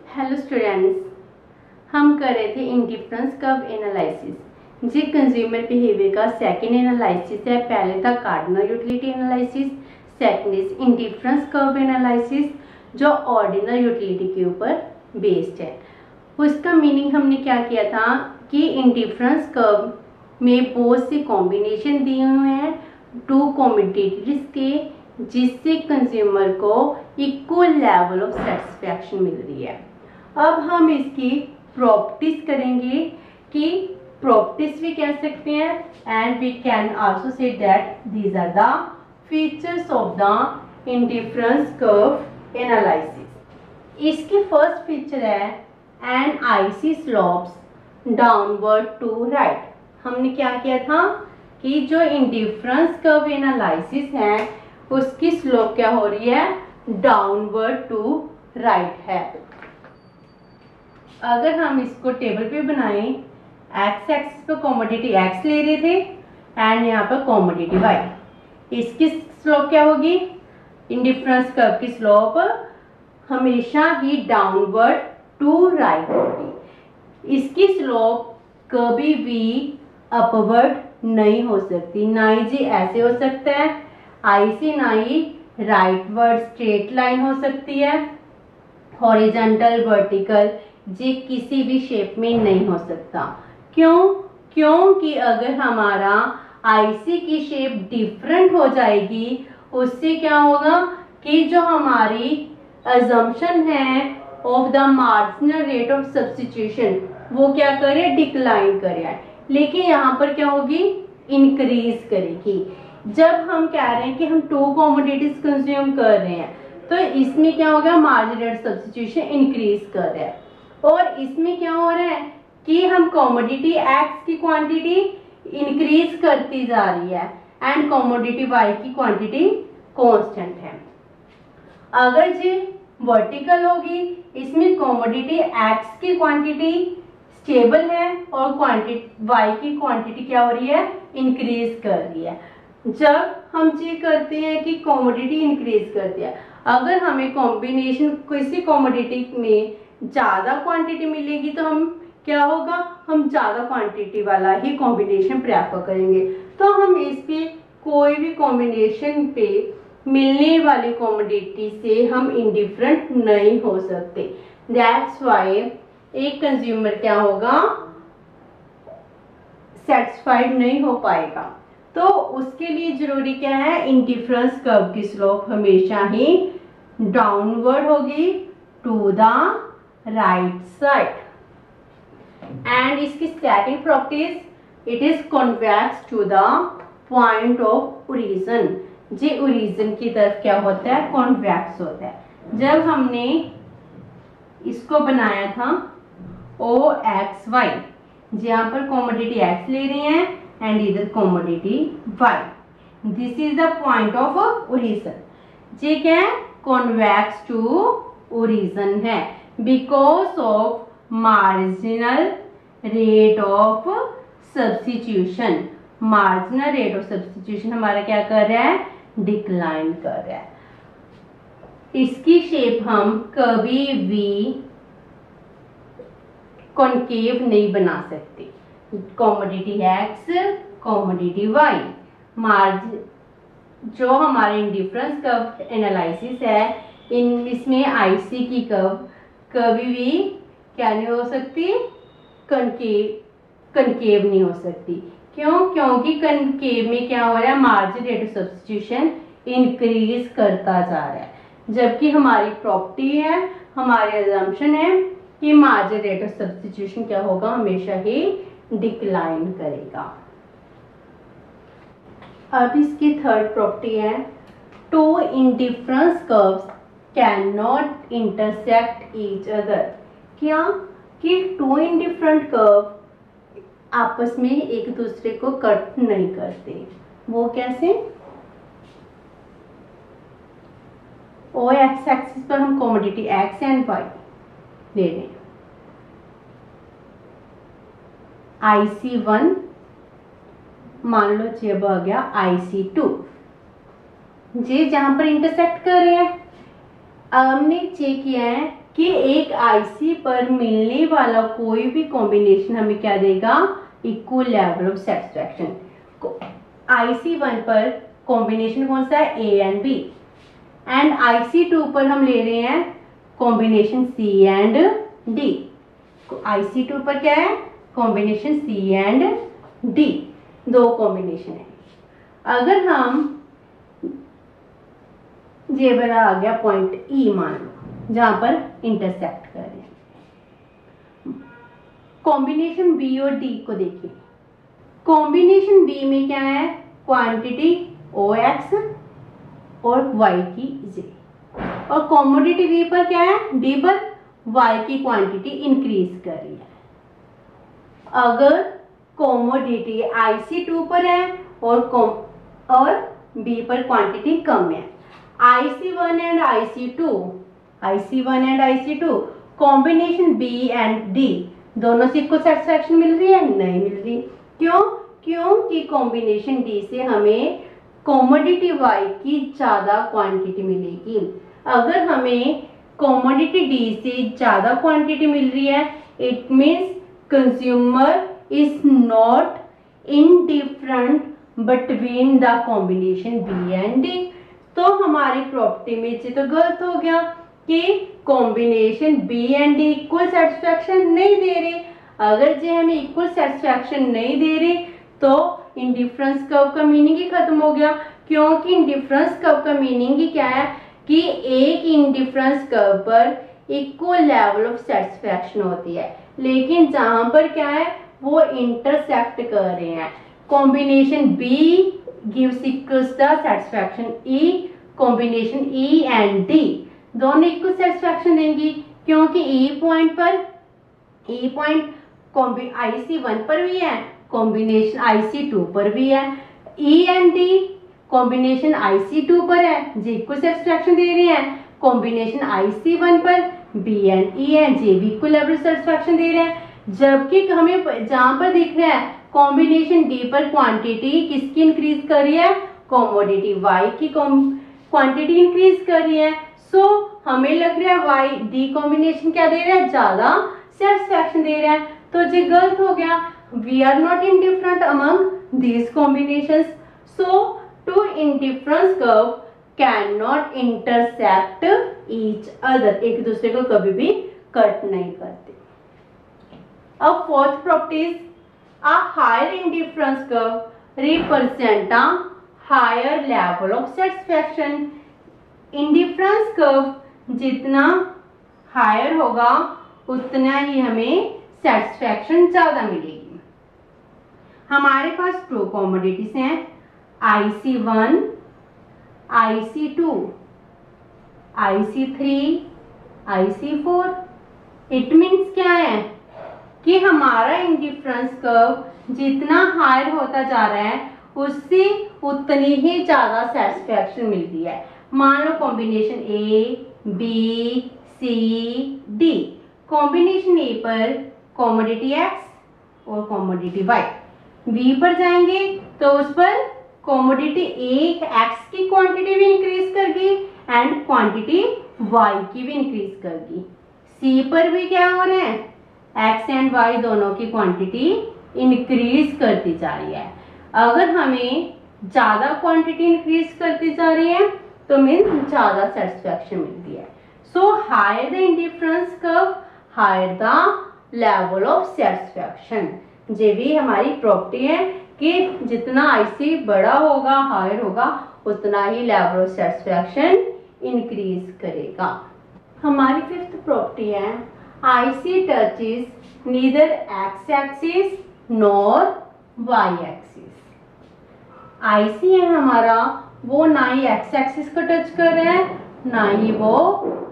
Hello students, हम कर रहे थे इंडिफरेंस कर्व एनालिसिस। जी कंज्यूमर बिहेवियर का सेकंड एनालिसिस है। पहले था cardinal utility analysis, second is indifference curve analysis जो ऑर्डिनल यूटिलिटी के ऊपर बेस्ड है। उसका मीनिंग हमने क्या किया था कि इंडिफरेंस कर्व में बहुत से कॉम्बिनेशन दिए हुए हैं टू कॉमोडिटीज के, जिससे कंज्यूमर को इक्वल लेवल ऑफ सेटिस्फैक्शन मिल रही है। अब हम इसकी प्रॉपर्टीज करेंगे कि प्रॉपर्टीज भी कह सकते हैं and we can also say that these are the features of the indifference curve analysis. इसकी फर्स्ट फीचर है an IC slopes downward to right. हमने क्या किया था कि जो इंडिफरेंस कर्व एनालिसिस है उसकी स्लोप क्या हो रही है, डाउनवर्ड टू राइट है। अगर हम इसको टेबल पे बनाएं, एक्स एक्सिस पर कॉमोडिटी एक्स ले रहे थे एंड यहाँ पर कॉमोडिटी वाई, इसकी स्लोप क्या होगी, इंडिफरेंस कर्व की स्लोप हमेशा ही डाउनवर्ड टू राइट होगी। इसकी स्लोप कभी भी अपवर्ड नहीं हो सकती, ना ही जी ऐसे हो सकता है आई से, ना ही राइटवर्ड स्ट्रेट लाइन हो सकती है, हॉरिजॉन्टल वर्टिकल जी किसी भी शेप में नहीं हो सकता। क्योंकि अगर हमारा आईसी की शेप डिफरेंट हो जाएगी, उससे क्या होगा कि जो हमारी अजम्पशन है of the marginal rate of substitution वो क्या करे, डिक्लाइन करे। लेकिन यहाँ पर क्या होगी, इंक्रीज करेगी। जब हम कह रहे हैं कि हम टू कॉमोडिटीज कंज्यूम कर रहे हैं तो इसमें क्या होगा, मार्जिनल रेट सब्स्टिट्यूशन इंक्रीज कर रहा है, और इसमें क्या हो रहा है कि हम कॉमोडिटी एक्स की क्वांटिटी इंक्रीज करती जा रही है एंड कॉमोडिटी वाई की क्वांटिटी कांस्टेंट है। अगर जी वर्टिकल होगी, इसमें कॉमोडिटी एक्स की क्वांटिटी स्टेबल है और क्वांटिटी वाई की क्वांटिटी क्या हो रही है, इंक्रीज कर रही है। जब हम ये करते हैं कि कॉमोडिटी इंक्रीज करती है, अगर हमें कॉम्बिनेशन किसी कॉमोडिटी में ज्यादा क्वांटिटी मिलेगी तो हम क्या होगा, हम ज्यादा क्वांटिटी वाला ही कॉम्बिनेशन प्रेफर करेंगे। तो हम इस पे कोई भी कॉम्बिनेशन पे मिलने वाली कॉमोडिटी से हम इंडिफरेंट नहीं हो सकते। दैट्स व्हाई एक कंज्यूमर क्या होगा, सेटिस्फाइड नहीं हो पाएगा। तो उसके लिए जरूरी क्या है, इंडिफरेंस कर्व की स्लोप हमेशा ही डाउनवर्ड होगी to the right side. And इसकी second properties, it is convex to the point of origin. जी ओरिजिन की तरफ क्या होता है, कॉन्वेक्स होता है। जब हमने इसको बनाया था ओ एक्स वाई, जहां पर कॉमोडिटी एक्स ले रहे हैं एंड इधर commodity Y, this is the point of origin. ये क्या है, कॉन्वेक्स टू ओरिजिन है because of marginal rate of substitution. Marginal rate of substitution हमारा क्या कर रहा है, डिक्लाइन कर रहा है। इसकी शेप हम कभी भी कॉन्केव नहीं बना सकते। Commodity X, commodity Y, margin जो हमारे इंडिफरेंस कर्व एनालिसिस है इसमें आईसी की कर्व कभी भी क्या नहीं हो सकती, कनकेव नहीं हो सकती। क्योंकि कनकेव में क्या हो रहा है, margin rate of substitution increase करता जा रहा है, जबकि हमारी प्रॉपर्टी है, हमारी अजम्पशन है कि मार्जिन रेट ऑफ सब्स्टिट्यूशन क्या होगा, हमेशा ही डिक्लाइन करेगा। अब इसकी थर्ड प्रॉपर्टी है, two indifference curves can not intersect each other. क्या कि टू इंडिफरेंट कर्व आपस में एक दूसरे को कट नहीं करते। वो कैसे, ओ एक्स एक्सिस पर हम कॉमोडिटी एक्स एंड वाई ले रहे हैं, IC1 मान लो जब आ गया IC2, जे जहां पर इंटरसेक्ट कर रहे हैं। हमने चेक किया है कि एक आईसी पर मिलने वाला कोई भी कॉम्बिनेशन हमें क्या देगा, equal level of satisfaction. IC 1 पर कॉम्बिनेशन कौन सा है, A and B, and IC 2 पर हम ले रहे हैं combination C and D. IC 2 पर क्या है, कॉम्बिनेशन सी एंड डी, दो कॉम्बिनेशन है। अगर हम ये बड़ा आ गया पॉइंट ई मान लो, जहां पर इंटरसेक्ट कर रहे हैं। कॉम्बिनेशन बी और डी को देखिए। कॉम्बिनेशन बी में क्या है, क्वांटिटी ओ एक्स और वाई की जे, और कॉमोडिटी डी पर क्या है, डी पर वाई की क्वांटिटी इंक्रीज कर रही है। अगर कॉमोडिटी आईसी 2 पर है और बी पर क्वांटिटी कम है, IC1 and IC2 combination B and D दोनों से को सेटिस्फैक्शन मिल रही है, नहीं मिल रही। क्यों, क्योंकि कॉम्बिनेशन डी से हमें कॉमोडिटी वाई की ज्यादा क्वांटिटी मिलेगी। अगर हमें कॉमोडिटी डी से ज्यादा क्वांटिटी मिल रही है, it means consumer is not indifferent between the combination B and D. तो हमारी प्रॉपर्टी में से तो गलत हो गया कि combination B and D equal satisfaction नहीं दे रहे। अगर जे हमें इक्वल सेटिस्फैक्शन नहीं दे रहे तो इंडिफरेंस कर्व का मीनिंग ही खत्म हो गया, क्योंकि इंडिफरेंस कर्व का मीनिंग ही क्या है कि एक इंडिफरेंस कर्व पर इक्वल लेवल ऑफ सेटिस्फैक्शन होती है, लेकिन जहां पर क्या है वो इंटरसेक्ट कर रहे हैं। Combination B gives equals the satisfaction E, combination E and D दोनों इक्वल सेटिस्फैक्शन देंगी, क्योंकि E पॉइंट IC1 पर भी है, कॉम्बिनेशन IC2 पर भी है। E and D combination IC2 पर है, जे इक्वल सेटिस्फैक्शन दे रहे हैं। कॉम्बिनेशन IC1 पर B एंड E है, जे भी इक्वल लेवल सेटिस्फैक्शन दे रहे हैं। जबकि हमें जहां पर दिख रहा है कॉम्बिनेशन डी पर क्वांटिटी किसकी इंक्रीज कर रही है, कॉमोडिटी वाई की क्वांटिटी इंक्रीज कर रही है। सो हमें लग रहा है वाई डी कॉम्बिनेशन क्या दे रहा है, ज्यादा सेटिस्फैक्शन दे रहा है, तो ये गलत हो गया। We are not indifferent among these combinations, so two indifference curve can not intersect each other, एक दूसरे को कभी भी कट नहीं करते। अब fourth property is a higher indifference curve represent a higher level of satisfaction। indifference curve जितना higher होगा उतना ही हमें सेटिस्फैक्शन ज्यादा मिलेगी। हमारे पास दो कॉमोडिटीज हैं, IC1, IC2, IC3, IC4। It means क्या है कि हमारा इंडिफरेंस कर्व जितना हायर होता जा रहा है उससे उतनी ही ज्यादा सेटिस्फैक्शन मिलती है। मान लो combination A B C D, combination A पर कॉमोडिटी एक्स और कॉमोडिटी वाई, बी पर जाएंगे तो उस पर कॉमोडिटी ए एक्स की क्वांटिटी भी इंक्रीज करगी एंड क्वांटिटी वाई की भी इंक्रीज करगी। सी पर भी क्या हो रहा है, एक्स एंड वाई दोनों की क्वांटिटी इंक्रीज करती जा रही है। अगर हमें ज्यादा क्वांटिटी इंक्रीज करती जा रही है तो मीन्स ज्यादा सेटिस्फैक्शन मिलती है। So higher the indifference curve higher the level of satisfaction. ये भी हमारी प्रॉपर्टी है कि जितना आईसी बड़ा होगा हायर होगा उतना ही लेवल ऑफ सेटिस्फैक्शन इंक्रीज करेगा। हमारी फिफ्थ प्रॉपर्टी है IC touches neither x axis nor y axis। IC है हमारा वो ना ही x axis को टच कर रहा है ना ही वो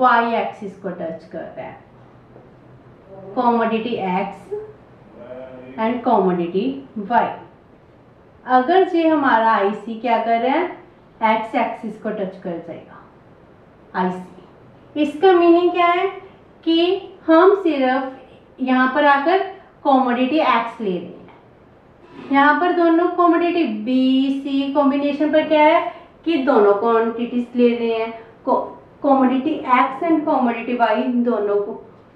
y axis को टच कर रहा है। Commodity x and commodity y, अगर ये हमारा IC क्या कर रहा है, x axis को टच कर जाएगा IC। इसका मीनिंग क्या है कि हम सिर्फ यहाँ पर आकर कॉमोडिटी एक्स ले रहे हैं। यहाँ पर दोनों कॉमोडिटी बी सी कॉम्बिनेशन पर क्या है कि दोनों क्वांटिटीज ले रहे हैं। Commodity X and commodity Y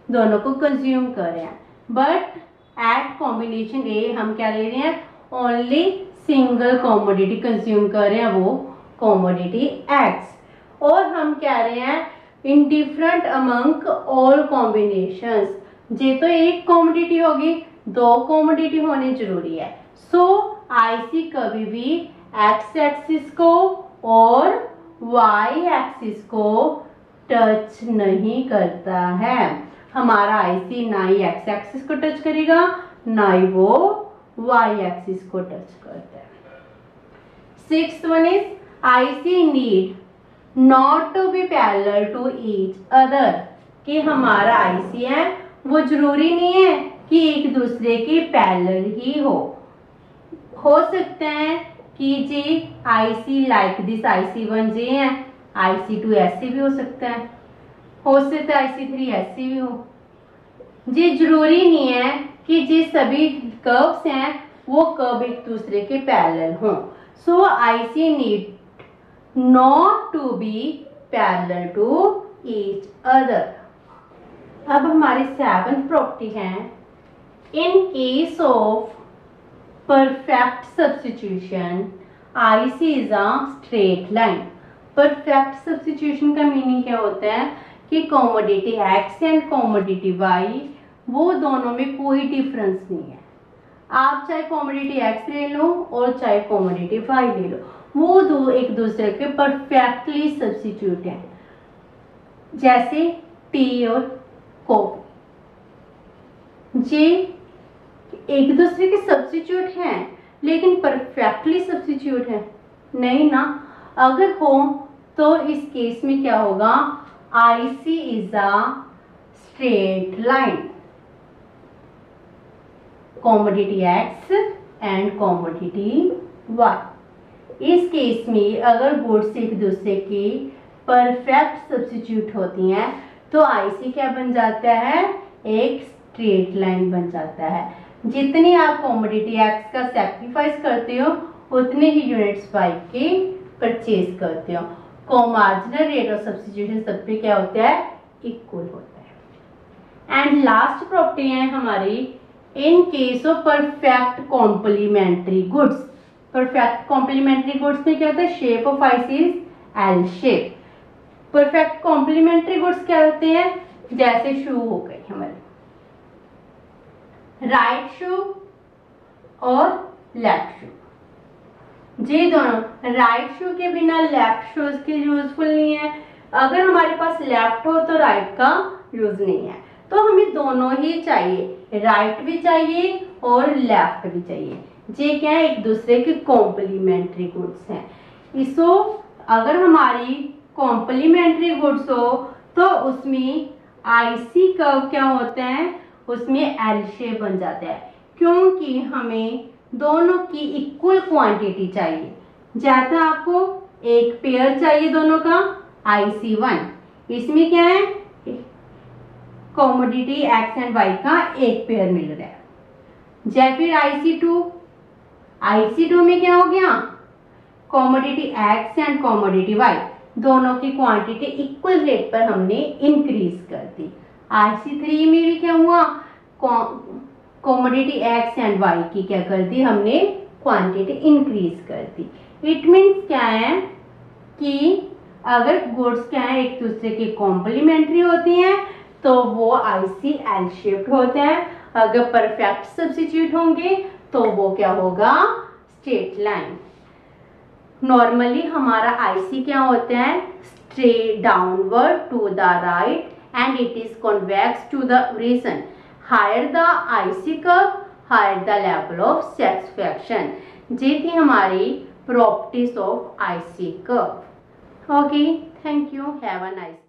दोनों को कंज्यूम कर रहे हैं, बट एट कॉम्बिनेशन ए हम क्या ले रहे हैं, ओनली सिंगल कॉमोडिटी कंज्यूम कर रहे हैं, वो कॉमोडिटी एक्स। और हम कह रहे हैं in different among all combinations, जे तो एक कॉमोडिटी होगी, दो कॉमोडिटी होनी जरूरी है। सो आईसी कभी भी एक्स एक्सिस को और वाई एक्सिस को टच नहीं करता है। हमारा आईसी ना ही एक्स एक्सिस को टच करेगा, ना ही वो वाई एक्सिस को टच करता है। 6th one is IC need not to be parallel to each other, कि हमारा आईसी है वो जरूरी नहीं है कि एक दूसरे के पैरेलल ही हो सकते हैं कि जी आईसी लाइक दिस IC1 जे है, IC2 ऐसे भी हो सकता है IC3 ऐसे भी हो। जी जरूरी नहीं है कि जी सभी कर्व्स हैं वो कर्व एक दूसरे के पैरेलल हों। So IC need not to be parallel to each other. अब हमारी 7th प्रॉपर्टी है, in case of perfect substitution IC is a straight line. Perfect substitution का मीनिंग क्या होता है कि commodity X and commodity Y वो दोनों में कोई डिफरेंस नहीं है। आप चाहे कॉमोडिटी एक्स ले लो और चाहे कॉमोडिटी वाई ले लो, वो दो एक दूसरे के परफेक्टली सब्स्टिट्यूट हैं, जैसे टी और कॉफी। जे एक दूसरे के सब्स्टिट्यूट हैं लेकिन परफेक्टली सब्स्टिट्यूट है नहीं ना। अगर हो तो इस केस में क्या होगा, IC is a straight line, commodity X and commodity Y. इस केस में अगर गुड्स एक दूसरे की परफेक्ट सब्स्टिट्यूट होती हैं तो आईसी क्या बन जाता है, एक स्ट्रेट लाइन बन जाता है। जितनी आप कॉमोडिटी एक्स का सैक्रिफाइस करते हो उतने ही यूनिट्स वाई के परचेज करते हो। मार्जिनल रेट ऑफ सब्स्टिट्यूशन सब पे क्या होता है, इक्वल होता है। एंड लास्ट प्रॉपर्टी है हमारी, in case of perfect complementary goods. Perfect complementary goods में क्या होता है, shape of IC is L shape. Perfect complementary goods क्या होते हैं, जैसे शू हो गई हमारे, राइट शू और लेफ्ट शू। जी दोनों राइट शू के बिना लेफ्ट शूज के यूजफुल नहीं है, अगर हमारे पास लेफ्ट हो तो राइट का यूज नहीं है। तो हमें दोनों ही चाहिए, राइट भी चाहिए और लेफ्ट भी चाहिए। ये क्या है, एक दूसरे के कॉम्प्लीमेंट्री गुड्स हैं। इसो अगर हमारी कॉम्प्लीमेंट्री गुड्स हो तो उसमें आईसी कर्व क्या होते हैं, उसमें एल शेप बन जाता है, क्योंकि हमें दोनों की इक्वल क्वांटिटी चाहिए। जैसे आपको एक पेयर चाहिए दोनों का IC1, इसमें क्या है, कॉमोडिटी एक्स एंड वाई का एक पेयर मिल रहा है। जैसे फिर IC2 में क्या हो गया, commodity X and commodity Y दोनों की क्वांटिटी इक्वल रेट पर हमने इंक्रीज कर दी। IC3 में भी क्या हुआ, कॉमोडिटी एक्स एंड वाई की क्या कर दी हमने, क्वांटिटी इंक्रीज कर दी। इट मीन्स क्या है कि अगर गुड्स क्या है एक दूसरे के कॉम्प्लीमेंट्री होती हैं तो वो आईसी एल शेप्ड होते हैं। अगर परफेक्ट सब्स्टिट्यूट होंगे तो वो क्या होगा, स्ट्रेट लाइन। नॉर्मली हमारा आईसी क्या होता है, straight downward to the right and it is convex to the origin. Higher the IC curve, higher the level of satisfaction. ये थी हमारी properties of IC curve. Okay, thank you, have a nice